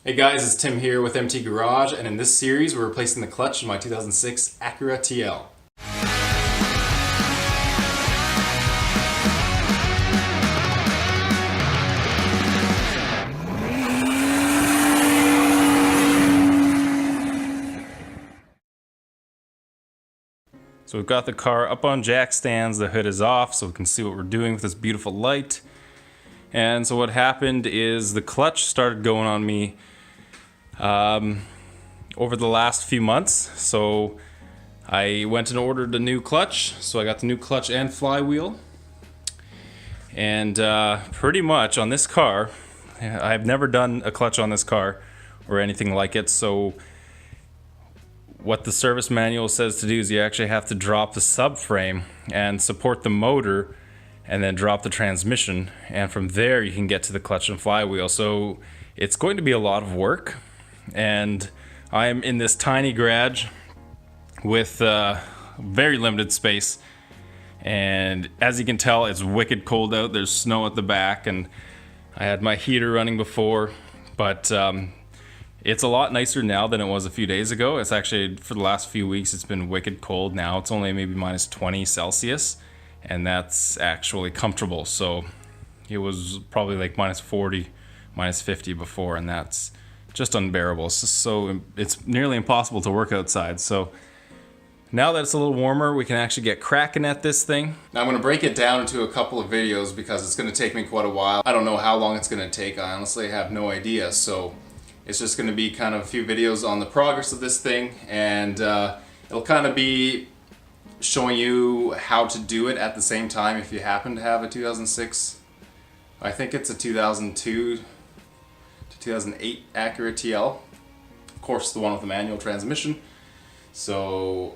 Hey guys, it's Tim here with MT Garage, and in this series we're replacing the clutch in my 2006 Acura TL. So we've got the car up on jack stands, the hood is off so we can see what we're doing with this beautiful light. And so what happened is the clutch started going on me over the last few months. So I went and ordered a new clutch. So I got the new clutch and flywheel. And pretty much on this car, I've never done a clutch on this car or anything like it. So what the service manual says to do is you actually have to drop the subframe and support the motor and then drop the transmission, and from there you can get to the clutch and flywheel. So it's going to be a lot of work, and I'm in this tiny garage with very limited space, and as you can tell it's wicked cold out. There's snow at the back, and I had my heater running before, but it's a lot nicer now than it was a few days ago. It's actually, for the last few weeks, it's been wicked cold. Now it's only maybe minus 20 Celsius, and that's actually comfortable. So it was probably like minus 40, minus 50 before, and that's just unbearable. So it's nearly impossible to work outside. So now that it's a little warmer, we can actually get cracking at this thing. Now I'm going to break it down into a couple of videos because it's going to take me quite a while. I don't know how long it's going to take. I honestly have no idea. So it's just going to be kind of a few videos on the progress of this thing, and it'll kind of be showing you how to do it at the same time if you happen to have a 2006, I think it's a 2002 to 2008 Acura TL. Of course, the one with the manual transmission. So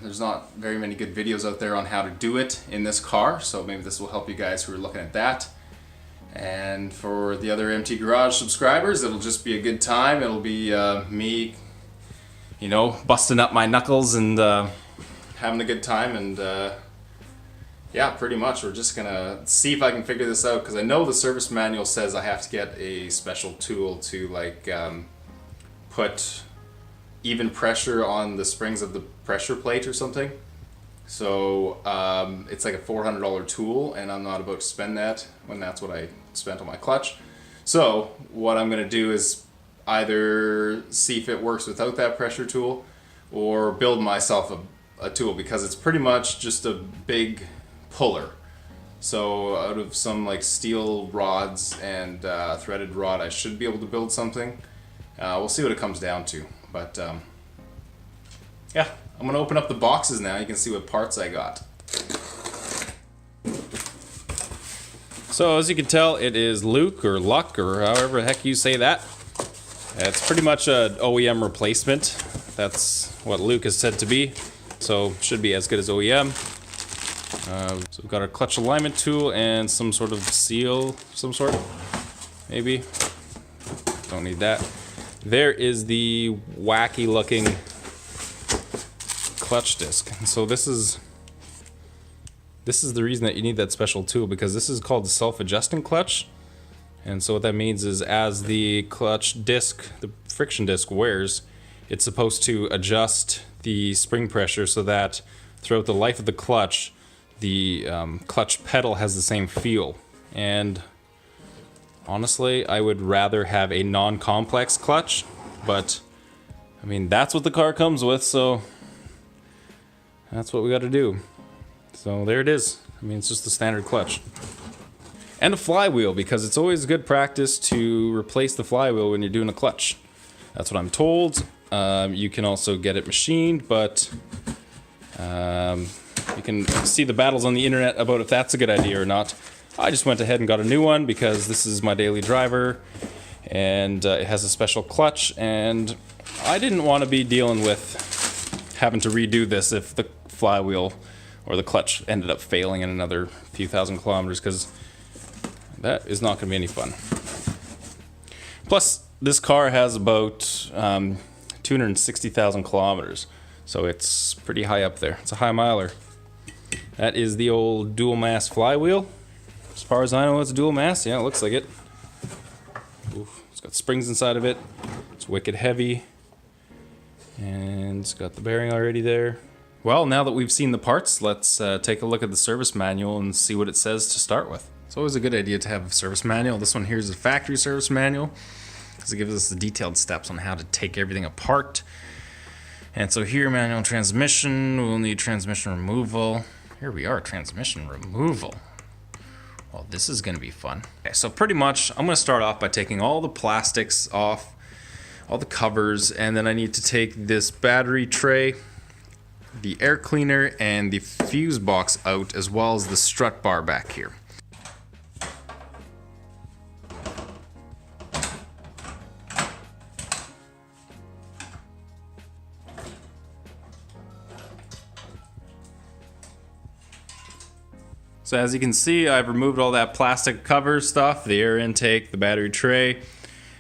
there's not very many good videos out there on how to do it in this car, so maybe this will help you guys who are looking at that. And for the other MT Garage subscribers, it'll just be a good time. It'll be me, you know, busting up my knuckles and having a good time, and yeah, pretty much we're just gonna see if I can figure this out, because I know the service manual says I have to get a special tool to like put even pressure on the springs of the pressure plate or something. So it's like a $400 tool, and I'm not about to spend that when that's what I spent on my clutch. So what I'm gonna do is either see if it works without that pressure tool or build myself a tool, because it's pretty much just a big puller. So out of some like steel rods and threaded rod, I should be able to build something. We'll see what it comes down to, but yeah, I'm gonna open up the boxes now. You can see what parts I got. So as you can tell, it is Luke or Luck or however the heck you say that. It's pretty much an OEM replacement. That's what Luke is said to be. So should be as good as OEM. So we've got our clutch alignment tool and some sort of seal of some sort. Maybe. Don't need that. There is the wacky looking clutch disc. And so this is the reason that you need that special tool, because this is called the self-adjusting clutch. And so what that means is as the clutch disc, the friction disc wears, it's supposed to adjust the spring pressure so that throughout the life of the clutch clutch pedal has the same feel. And honestly, I would rather have a non-complex clutch, but I mean, that's what the car comes with, so that's what we got to do. So there it is. I mean, it's just the standard clutch. And a flywheel, because it's always good practice to replace the flywheel when you're doing a clutch. That's what I'm told. You can also get it machined, but you can see the battles on the internet about if that's a good idea or not. I just went ahead and got a new one because this is my daily driver, and it has a special clutch, and I didn't want to be dealing with having to redo this if the flywheel or the clutch ended up failing in another few thousand kilometers, because that is not going to be any fun. Plus, this car has about 260,000 kilometers, so it's pretty high up there. It's a high miler. That is the old dual mass flywheel. As far as I know, it's dual mass. Yeah, it looks like it. Oof, it's got springs inside of it. It's wicked heavy. And it's got the bearing already there. Well, now that we've seen the parts, let's take a look at the service manual and see what it says to start with. It's always a good idea to have a service manual. This one here is a factory service manual, because it gives us the detailed steps on how to take everything apart. And so here, manual transmission, we'll need transmission removal. Here we are, transmission removal. Well, this is gonna be fun. Okay, so pretty much, I'm gonna start off by taking all the plastics off, all the covers, and then I need to take this battery tray, the air cleaner, and the fuse box out, as well as the strut bar back here. So as you can see, I've removed all that plastic cover stuff, the air intake, the battery tray.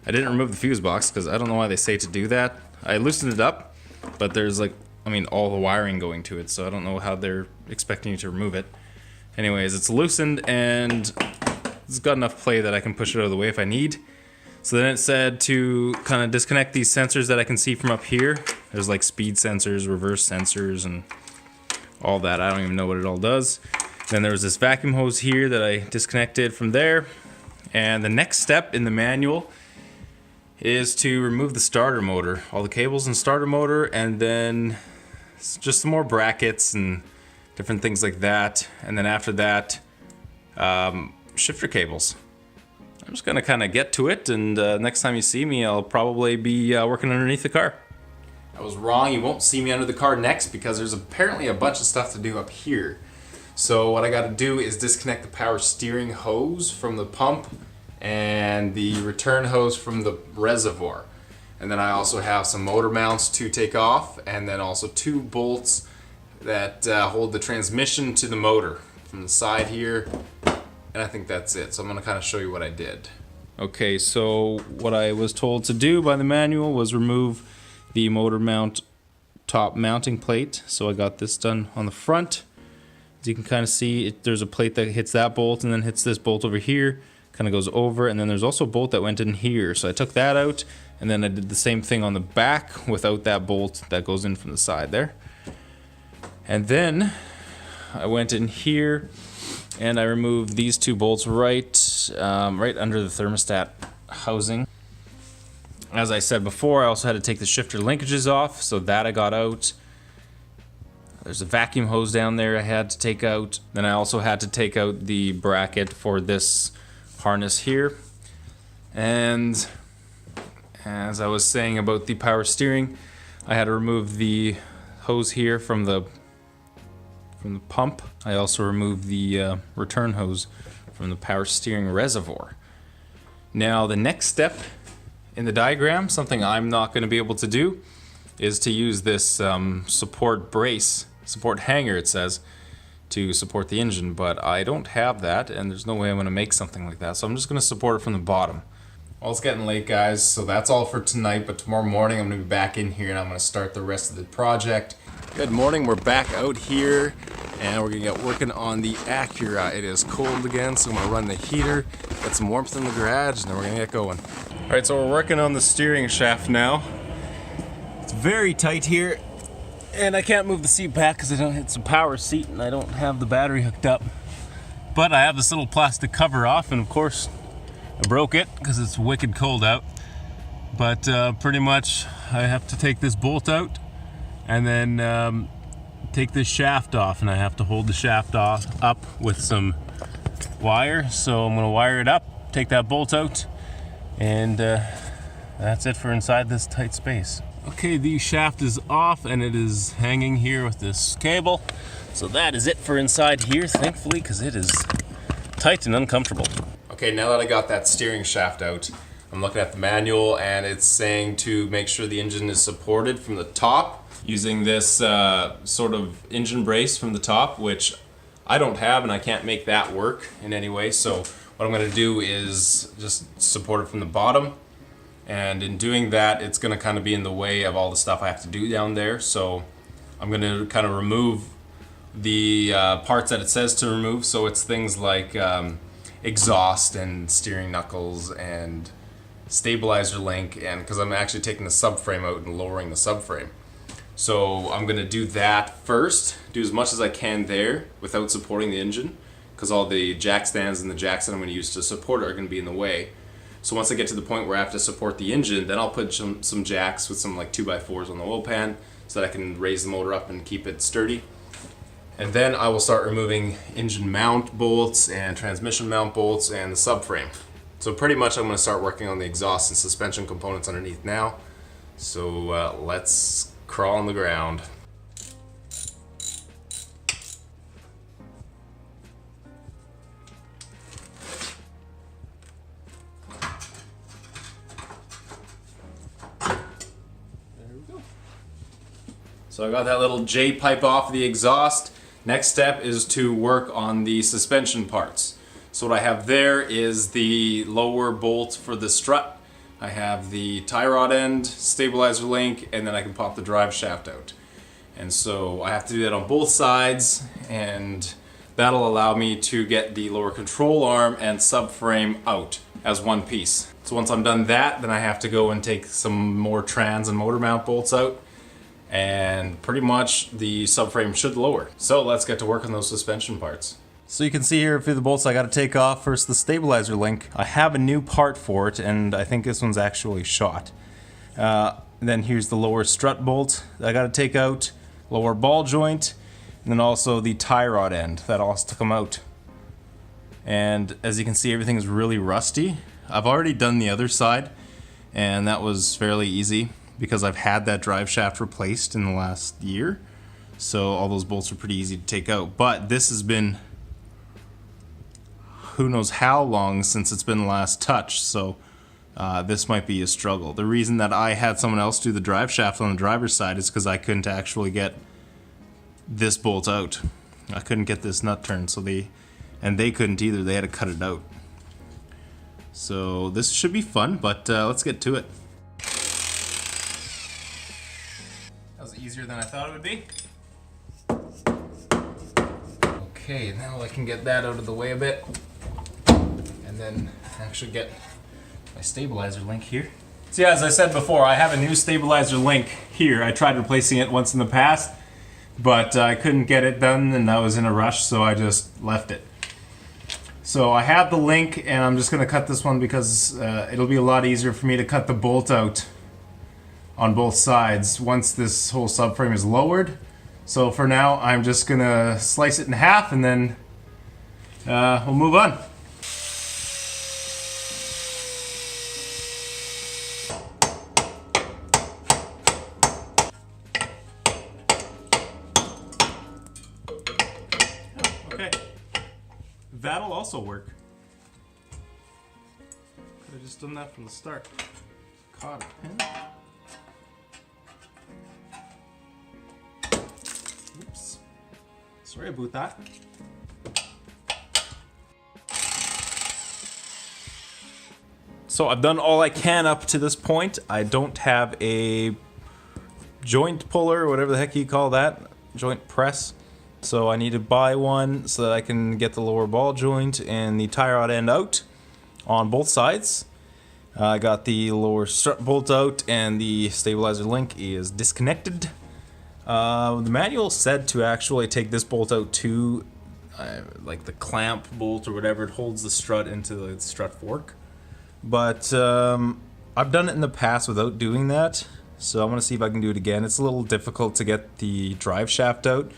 I didn't remove the fuse box because I don't know why they say to do that. I loosened it up, but there's like, I mean, all the wiring going to it, so I don't know how they're expecting you to remove it. Anyways, it's loosened and it's got enough play that I can push it out of the way if I need. So then it said to kind of disconnect these sensors that I can see from up here. There's like speed sensors, reverse sensors, and all that. I don't even know what it all does. Then there was this vacuum hose here that I disconnected from there. And the next step in the manual is to remove the starter motor, all the cables and starter motor, and then just some more brackets and different things like that. And then after that, shifter cables. I'm just gonna kind of get to it, and next time you see me, I'll probably be working underneath the car. I was wrong, you won't see me under the car next because there's apparently a bunch of stuff to do up here. So what I got to do is disconnect the power steering hose from the pump and the return hose from the reservoir. And then I also have some motor mounts to take off, and then also 2 bolts that hold the transmission to the motor from the side here. And I think that's it. So I'm going to kind of show you what I did. Okay, so what I was told to do by the manual was remove the motor mount top mounting plate. So I got this done on the front. As you can kind of see, there's a plate that hits that bolt and then hits this bolt over here, kind of goes over, and then there's also a bolt that went in here. So I took that out, and then I did the same thing on the back without that bolt that goes in from the side there. And then I went in here and I removed these 2 bolts right under the thermostat housing. As I said before, I also had to take the shifter linkages off, so that I got out. There's a vacuum hose down there I had to take out. Then I also had to take out the bracket for this harness here. And as I was saying about the power steering, I had to remove the hose here from the pump. I also removed the return hose from the power steering reservoir. Now the next step in the diagram, something I'm not going to be able to do, is to use this support hanger, it says, to support the engine, but I don't have that, and there's no way I'm going to make something like that, so I'm just going to support it from the bottom. Well, it's getting late, guys, so that's all for tonight, but tomorrow morning I'm going to be back in here and I'm going to start the rest of the project. Good morning, we're back out here, and we're going to get working on the Acura. It is cold again, so I'm going to run the heater, get some warmth in the garage, and then we're going to get going. Alright, so we're working on the steering shaft now. It's very tight here, and I can't move the seat back because it's a power seat and I don't have the battery hooked up. But I have this little plastic cover off, and of course I broke it because it's wicked cold out. But pretty much I have to take this bolt out and then take this shaft off, and I have to hold the shaft up with some wire. So I'm going to wire it up, take that bolt out, and that's it for inside this tight space. Okay, the shaft is off and it is hanging here with this cable. So that is it for inside here, thankfully, because it is tight and uncomfortable. Okay, now that I got that steering shaft out, I'm looking at the manual and it's saying to make sure the engine is supported from the top using this sort of engine brace from the top, which I don't have and I can't make that work in any way. So what I'm going to do is just support it from the bottom. And in doing that, it's going to kind of be in the way of all the stuff I have to do down there. So I'm going to kind of remove the parts that it says to remove. So it's things like exhaust and steering knuckles and stabilizer link, and because I'm actually taking the subframe out and lowering the subframe. So I'm gonna do that first, do as much as I can there without supporting the engine, because all the jack stands and the jacks that I'm gonna use to support it are gonna be in the way. So once I get to the point where I have to support the engine, then I'll put some jacks with some like 2x4s on the oil pan so that I can raise the motor up and keep it sturdy. And then I will start removing engine mount bolts and transmission mount bolts and the subframe. So pretty much I'm going to start working on the exhaust and suspension components underneath now. So let's crawl on the ground. So I got that little J pipe off the exhaust. Next step is to work on the suspension parts. So what I have there is the lower bolt for the strut. I have the tie rod end, stabilizer link, and then I can pop the drive shaft out. And so I have to do that on both sides, and that'll allow me to get the lower control arm and subframe out as one piece. So once I'm done that, then I have to go and take some more trans and motor mount bolts out, and pretty much the subframe should lower. So let's get to work on those suspension parts. So you can see here a few of the bolts I got to take off. First, the stabilizer link. I have a new part for it, and I think this one's actually shot. Then here's the lower strut bolt that I got to take out, lower ball joint, and then also the tie rod end that also to come out. And as you can see, everything is really rusty. I've already done the other side, and that was fairly easy because I've had that drive shaft replaced in the last year. So all those bolts are pretty easy to take out. But this has been who knows how long since it's been the last touch, so this might be a struggle. The reason that I had someone else do the drive shaft on the driver's side is because I couldn't actually get this bolt out. I couldn't get this nut turned, so they couldn't either. They had to cut it out. So this should be fun, but let's get to it. That was easier than I thought it would be. Okay, now I can get that out of the way a bit, and then actually get my stabilizer link here. So yeah, as I said before, I have a new stabilizer link here. I tried replacing it once in the past, but I couldn't get it done and I was in a rush, so I just left it. So I have the link, and I'm just going to cut this one because it'll be a lot easier for me to cut the bolt out on both sides once this whole subframe is lowered. So for now, I'm just going to slice it in half, and then we'll move on. Okay, that'll also work. Could have just done that from the start. Caught a pin. Oops. Sorry about that. So I've done all I can up to this point. I don't have a joint puller, or whatever the heck you call that, joint press. So I need to buy one so that I can get the lower ball joint and the tie rod end out on both sides. I got the lower strut bolt out, and the stabilizer link is disconnected. The manual said to actually take this bolt out too, like the clamp bolt or whatever. It holds the strut into the strut fork. But I've done it in the past without doing that, so I'm going to see if I can do it again. It's a little difficult to get the drive shaft out.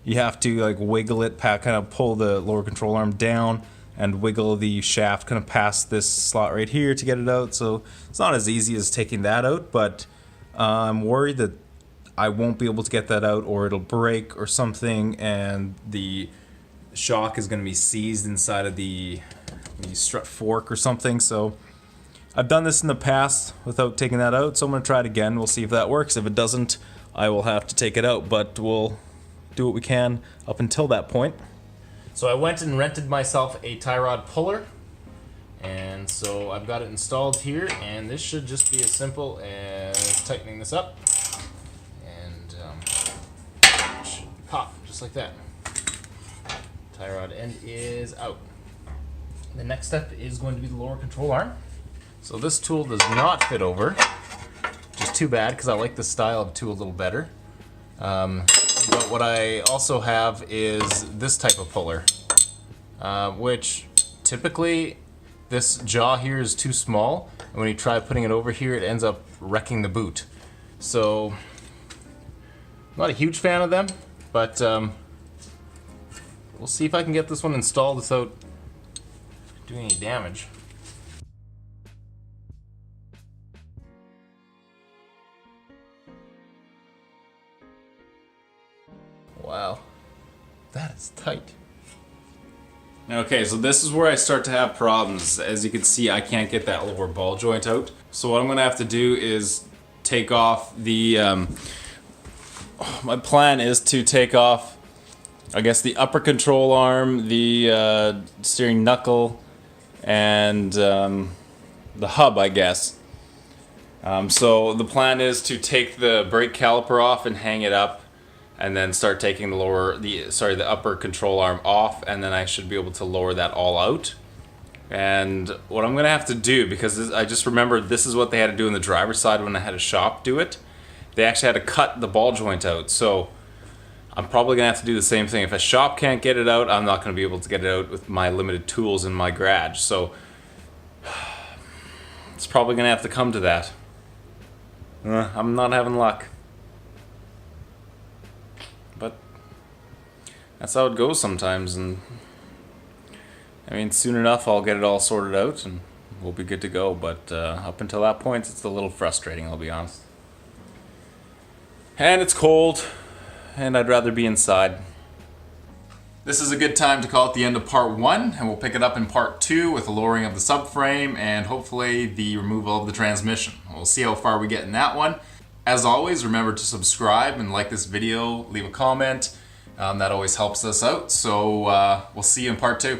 You have to like wiggle it, kind of pull the lower control arm down and wiggle the shaft kind of past this slot right here to get it out. So it's not as easy as taking that out, but I'm worried that I won't be able to get that out, or it'll break or something, and the shock is going to be seized inside of the strut fork or something. So I've done this in the past without taking that out, so I'm going to try it again. We'll see if that works. If it doesn't, I will have to take it out, but we'll do what we can up until that point. So I went and rented myself a tie rod puller, and so I've got it installed here, and this should just be as simple as tightening this up, and it should pop just like that. Tie rod end is out. The next step is going to be the lower control arm. So this tool does not fit over, which is too bad because I like the style of tool a little better. But what I also have is this type of puller, which typically this jaw here is too small, and when you try putting it over here, it ends up wrecking the boot. So, I'm not a huge fan of them, but we'll see if I can get this one installed without doing any damage. Wow, that is tight. Okay, so this is where I start to have problems. As you can see, I can't get that lower ball joint out. So what I'm gonna have to do is take off the, my plan is to take off, I guess, the upper control arm, the steering knuckle, and the hub, I guess. So the plan is to take the brake caliper off and hang it up, and then start taking the upper control arm off, and then I should be able to lower that all out. And what I'm gonna have to do, because I just remembered this is what they had to do on the driver's side when I had a shop do it. They actually had to cut the ball joint out. So I'm probably gonna have to do the same thing. If a shop can't get it out, I'm not gonna be able to get it out with my limited tools in my garage. So it's probably gonna have to come to that. I'm not having luck. But that's how it goes sometimes, and I mean, soon enough I'll get it all sorted out and we'll be good to go, but up until that point it's a little frustrating, I'll be honest. And it's cold, and I'd rather be inside. This is a good time to call it the end of part 1, and we'll pick it up in part 2 with the lowering of the subframe and hopefully the removal of the transmission. We'll see how far we get in that one. As always, remember to subscribe and like this video, leave a comment. That always helps us out. So we'll see you in part 2.